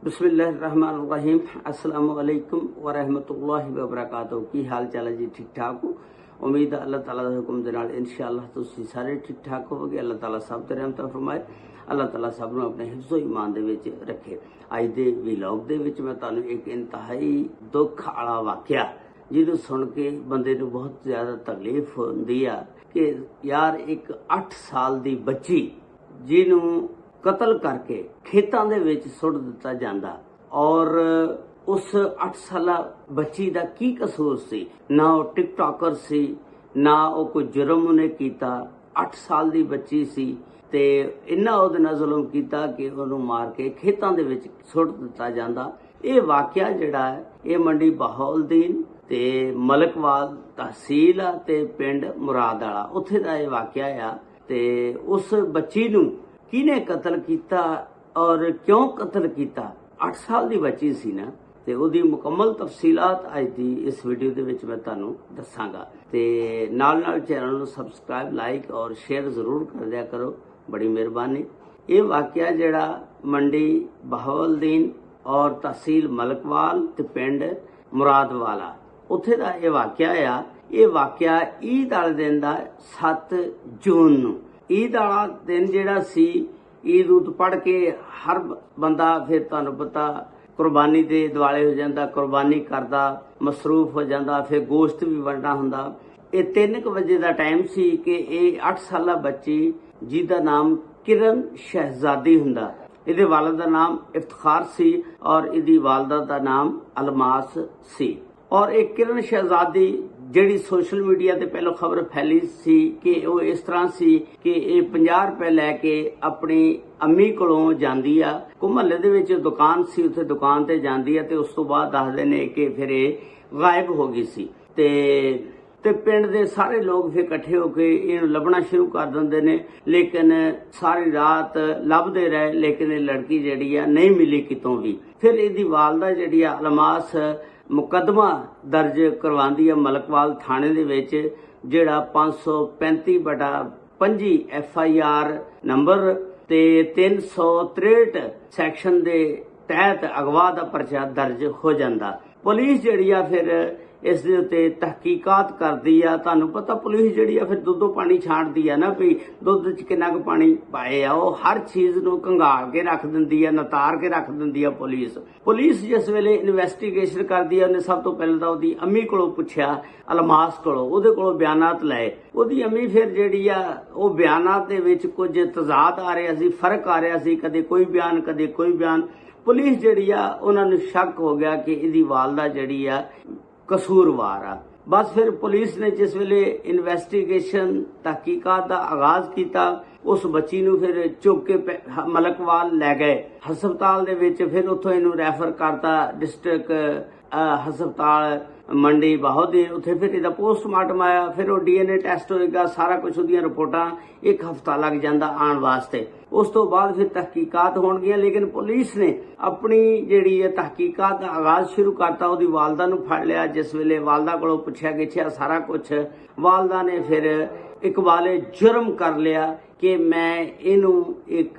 बिस्मिल्लाहिर्रहमानिर्रहीम। अस्सलाम वालेकुम वरहमतुल्लाहि वबरकातुहू। की हाल चाल है जी? ठीक ठाक हो? उम्मीद है अल्लाह ताला दे हुक्म दे नाल इंशाअल्लाह तुसीं सारे ठीक ठाक होवोगे। अल्लाह ताला सब ते रहमत फरमाए। अल्लाह ताला सब नूं अपने हिफ्ज़ो ईमान दे विच रखे। अज दे व्लॉग दे विच मैं तुहानूं एक इंतहाई दुख वाला वाक़या जिहनूं सुण के बंदे नूं बहुत ज़्यादा तकलीफ हुंदी आ कि यार एक 8 साल दी बच्ची जिहनूं कतल करके खेतां दे विच सुੱਟ दिता जांदा और उस 8 साला बच्ची दा की कसूर सी? ना वो टिकटॉकर सी, ना वो कोई जुर्म उन्हें कीता। 8 साल दी बच्ची सी ते इन्ना उहदे नाल जुल्म कीता कि उहनूं मार के खेतां दे विच सुੱਟ दिता जांदा। ये वाक़या जिहड़ा है ये मंडी बहाउलदीन ते मलकवाल तहसील आ ते पिंड मुराद वाला उत्थे दा ये वाक़या आ। ते उस बच्ची नूं किने कतल किया और क्यों कतल किया? 8 साल की बच्ची सी ना, ते उहदी मुकम्मल तफसीलात अज दी इस वीडियो दे विच मैं तुहानूं दस्सांगा। ते नाल नाल चैनल नूं सबसक्राइब लाइक और शेयर जरूर कर दिया करो, बड़ी मेहरबानी। ये वाक़या जिहड़ा मंडी बहाउलदीन और तहसील मलकवाल ते पिंड मुरादवाला उत्थे दा ये वाक़या आ। ये वाक़या ईद वाले दिन दा 7 जून नूं ईद वाला दिन जिहड़ा सी, ईद उद पढ़ के हर बंदा फिर तुहानूं पता कुर्बानी दे दिवाले हो जाता, कुर्बानी करदा, मसरूफ हो जाता, फिर गोश्त भी वंडना हुंदा। ये 3 बजे का टाइम सी कि ये 8 साला बच्ची जिहदा नाम किरण शहजादी हुंदा, इहदे वालिद दा नाम इफ्तिखार सी और इहदी वालदा दा नाम अलमास सी। और एक किरण शहजादी ਜਿਹੜੀ सोशल मीडिया ਤੇ ਪਹਿਲਾਂ खबर फैली सी कि वो इस तरह सी कि ये 50 रुपए लैके अपनी अम्मी कोलों जांदी आ। को महल्ले दे विच दुकान सी, उत्थे दुकान ते जांदी आ ते उस तो बाद दसदे ने कि फिर ये गायब हो गई सी। ते पिंड दे सारे लोग फिर इकट्ठे होके इहनूं लभना शुरू कर दिंदे ने, लेकिन सारी रात लभदे रहे, लेकिन ये लड़की जिहड़ी आ नहीं मिली कितों भी। फिर इहदी वालदा जिहड़ी आ अलमास मुकदमा दर्ज करवांदी है मलकवाल थाने दे विच, जिहड़ा 535/25 FIR नंबर ते 363 सैक्शन दे तहत अगवा दा पर्चा दर्ज हो जांदा। पुलिस जिहड़ी आ फिर इस दे उत्ते तहकीकात करदी आ। तुहानूं पता पुलिस जिहड़ी आ फिर दुद्धों पानी छांटदी आ ना, भी दुੱਧ च किन्ना क पानी पाए आ, वो हर चीज़ नूं कंगाल के रख दिंदी आ, नतार के रख दिंदी आ पुलिस जिस वेले इन्वेस्टिगेशन करदी आ, उन्हें सब तो पहले तां उहदी अम्मी कोलों पुछया, अलमास कोलों, उहदे कोलों बयानात लए। उहदी अम्मी फिर जिहड़ी आ वो बयानात दे विच कुछ तजाद आ रहा सी, फर्क आ रहा सी, कदे कोई बयान कदे कोई बयान। पुलिस जिहड़ी आ उहनां नूं शक हो गया कि इहदी वालदा जिहड़ी आ कसूरवार आ। बस फिर पुलिस ने जिस वेले इन्वेस्टिगेशन तहकीकात का आगाज किया, उस बच्ची नूं फिर चुक के मलकवाल लै गए हस्पताल दे विच। फिर उत्थों इनू रैफर करता डिस्ट्रिक्ट हस्पताल मंडी बहाउलदीन। उत्थे फिर इहदा पोस्टमार्टम आया, फिर वो DNA टैसट होएगा, सारा कुछ उहदियां रिपोर्टां 1 हफ्ता लग जांदा आने वास्ते। उस तो बाद फिर तहकीकात होणगियां, लेकिन पुलिस ने अपनी जिहड़ी है तहकीकात दा आगाज शुरू करता। उहदी वालदा नूं फड़ लिया। जिस वेले वालदा कोलों पुछया गिछया सारा कुछ, वालदा ने फिर इकबाले जुर्म कर लिया कि मैं इनू एक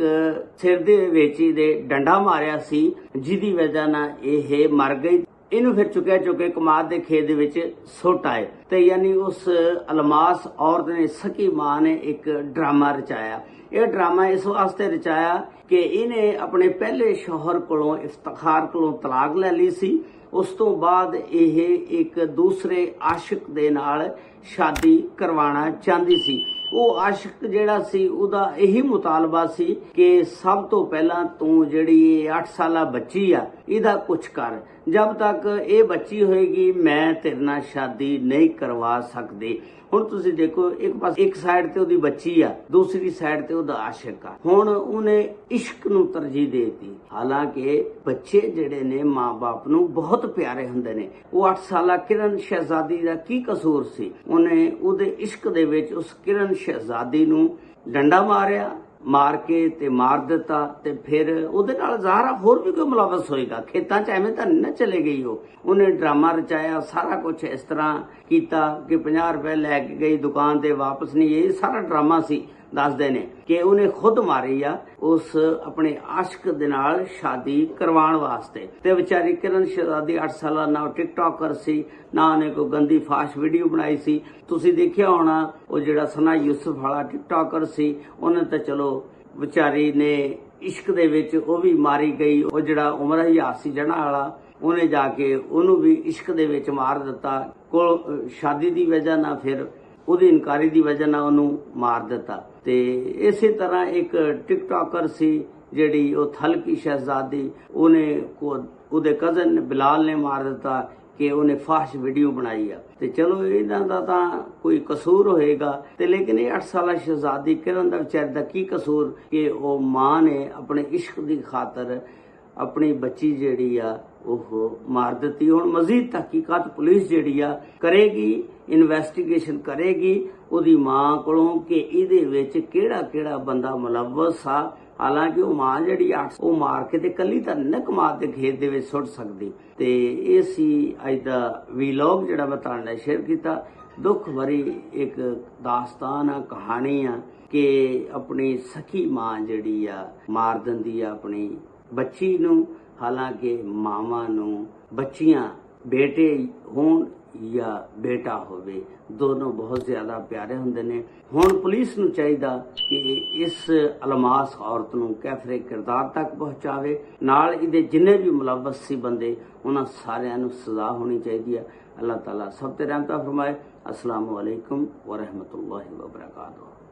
सिर दे विच दे डंडा मारिया सी, जिहदी वजह नाल इह मर गई। इनू फिर चुके कमाद के खेत दे विच सुੱਟ आए। ते यानी उस अलमास औरत ने, सकी मां ने एक ड्रामा रचाया। यह ड्रामा इस वास्ते रचाया कि इन्हें अपने पहले शौहर कोलों इफ्तिखार कोलों तलाक ले ली सी। उस तो बाद यह एक दूसरे आशिक दे नाल शादी करवाना चाहती सी। वो आशिक जिहड़ा सी उहदा यही मुतालबा सी कि सब तो पहला तू जिहड़ी 8 साला बच्ची आ इहदा कुछ कर, जब तक ये बच्ची होएगी मैं तेरे नाल शादी नहीं करवा सकदी। हुण तुसीं देखो, एक पास एक साइड ते उहदी बच्ची आ, दूसरी साइड ते उहदा आशिक आ। हुण उहने इश्क नूं तरजीह देती। हालांकि बच्चे जिहड़े ने मां बाप नूं बहुत प्यारे हुंदे ने। वो 8 साला किरण शहजादी दा की कसूर सी? उहने उहदे इश्क दे विच उस किरण शहजादी नूं डंडा मारिया, मार के ते मार दिता। ते फिर उहदे नाल ज़ाहरा होर भी कोई मुलावस होएगा, खेतां च एवें तां नहीं चले गई। हो उन्हें ड्रामा रचाया, सारा कुछ इस तरह किया कि 50 रुपए लैके गई दुकान ते वापस नहीं। ये सारा ड्रामा सी। ਦੱਸਦੇ ਨੇ ਕਿ ਉਹਨੇ ਖੁਦ ਮਾਰੀ ਆ ਉਸ ਆਪਣੇ ਆਸ਼ਕ ਦੇ ਨਾਲ ਸ਼ਾਦੀ ਕਰਵਾਉਣ ਵਾਸਤੇ। ਤੇ ਵਿਚਾਰੀ ਕਿਰਨ ਸ਼ਹਿਜ਼ਾਦੀ 8 ਸਾਲਾਂ ਨਾਲ ਟਿਕਟੋਕਰ ਸੀ, ਨਾ ਉਹਨੇ ਕੋਈ ਗੰਦੀ ਫਾਸ਼ ਵੀਡੀਓ ਬਣਾਈ ਸੀ। ਤੁਸੀਂ ਦੇਖਿਆ ਹੋਣਾ ਉਹ ਜਿਹੜਾ ਸਨਾ ਯੂਸਫ ਵਾਲਾ ਟਿਕਟੋਕਰ ਸੀ, ਉਹਨੇ ਤਾਂ ਚਲੋ ਵਿਚਾਰੀ ਨੇ ਇਸ਼ਕ ਦੇ ਵਿੱਚ ਉਹ ਵੀ ਮਾਰੀ ਗਈ। ਉਹ ਜਿਹੜਾ ਉਮਰ ਹਯਾਤ ਸੀ ਜਣਾ ਵਾਲਾ, ਉਹਨੇ ਜਾ ਕੇ ਉਹਨੂੰ ਵੀ ਇਸ਼ਕ ਦੇ ਵਿੱਚ ਮਾਰ ਦਿੱਤਾ। ਕੋਲ ਸ਼ਾਦੀ ਦੀ ਵਜ੍ਹਾ ਨਾਲ, ਫਿਰ ਉਹਦੀ ਇਨਕਾਰੀ ਦੀ ਵਜ੍ਹਾ ਨਾਲ ਉਹਨੂੰ ਮਾਰ ਦਿੱਤਾ। ਤੇ ਇਸੇ ਤਰ੍ਹਾਂ ਇੱਕ ਟਿਕਟੋਕਰ ਸੀ ਜਿਹੜੀ ਉਹ ਥਲਕੀ ਸ਼ਹਿਜ਼ਾਦੀ, ਉਹਦੇ ਕਜ਼ਨ ਬਿਲਾਲ ਨੇ ਮਾਰ ਦਿੱਤਾ ਕਿ ਉਹਨੇ ਫਾਸ਼ ਵੀਡੀਓ ਬਣਾਈ ਆ। ਤੇ ਚਲੋ ਇਹਨਾਂ ਦਾ ਤਾਂ ਕੋਈ ਕਸੂਰ ਹੋਏਗਾ, ਤੇ ਲੇਕਿਨ ਇਹ 8 ਸਾਲਾ ਸ਼ਹਿਜ਼ਾਦੀ ਕਿਰਨ ਦਾ ਵਿਚਾਰੀ ਦਾ ਕੀ ਕਸੂਰ ਕਿ ਉਹ ਮਾਂ ਨੇ ਆਪਣੇ ਇਸ਼ਕ ਦੀ ਖਾਤਰ ਆਪਣੀ ਬੱਚੀ ਜਿਹੜੀ ਆ ਉਹ ਮਾਰ ਦਿੱਤੀ। ਹੁਣ ਮਜ਼ੀਦ ਤਹਿਕੀਕਾਤ ਪੁਲਿਸ ਜਿਹੜੀ ਆ ਕਰੇਗੀ, ਇਨਵੈਸਟੀਗੇਸ਼ਨ ਕਰੇਗੀ ਉਹਦੀ ਮਾਂ ਕੋਲੋਂ ਕਿ ਇਹਦੇ ਵਿੱਚ ਕਿਹੜਾ ਬੰਦਾ ਮੁਲਵਸ ਆ। ਹਾਲਾਂਕਿ ਉਹ ਮਾਂ ਜਿਹੜੀ ਆ ਉਹ ਮਾਰ ਕੇ ਤੇ ਕੱਲੀ ਤਾਂ ਨਕਮਾਤ ਦੇ ਖੇਤ ਦੇ ਵਿੱਚ ਸੁੱਟ ਸਕਦੀ। ਤੇ ਇਹ ਸੀ ਅੱਜ ਦਾ ਵੀਲੌਗ ਜਿਹੜਾ ਮੈਂ ਤੁਹਾਡੇ ਨਾਲ ਸ਼ੇਅਰ ਕੀਤਾ। ਦੁੱਖ ਭਰੀ ਇੱਕ ਦਾਸਤਾਨ ਆ, ਕਹਾਣੀ ਆ ਕਿ ਆਪਣੀ ਸਖੀ ਮਾਂ ਜਿਹੜੀ ਆ ਮਾਰ ਦਿੰਦੀ ਆ ਆਪਣੀ ਬੱਚੀ ਨੂੰ। ਹਾਲਾਂਕਿ ਮਾਵਾਂ ਨੂੰ ਬੱਚੀਆਂ ਬੇਟੇ ਹੋਣ ਜਾਂ ਬੇਟਾ ਹੋਵੇ, ਦੋਨੋਂ ਬਹੁਤ ਜ਼ਿਆਦਾ ਪਿਆਰੇ ਹੁੰਦੇ ਨੇ। ਹੁਣ ਪੁਲਿਸ ਨੂੰ ਚਾਹੀਦਾ ਕਿ ਇਸ ਅਲਮਾਸ ਔਰਤ ਨੂੰ ਕੈਫਰੇ ਕਿਰਦਾਰ ਤੱਕ ਪਹੁੰਚਾਵੇ, ਨਾਲ ਇਹਦੇ ਜਿੰਨੇ ਵੀ ਮੁਲਵਸ ਸੀ ਬੰਦੇ, ਉਹਨਾਂ ਸਾਰਿਆਂ ਨੂੰ ਸਜ਼ਾ ਹੋਣੀ ਚਾਹੀਦੀ ਹੈ। ਅੱਲਾਹ ਤਾਲਾ ਸਭ ਤੇ ਰਹਿਮਤ ਫਰਮਾਏ। अस्सलामु अलैकुम व रहमतुल्लाहि व बरकातुहू।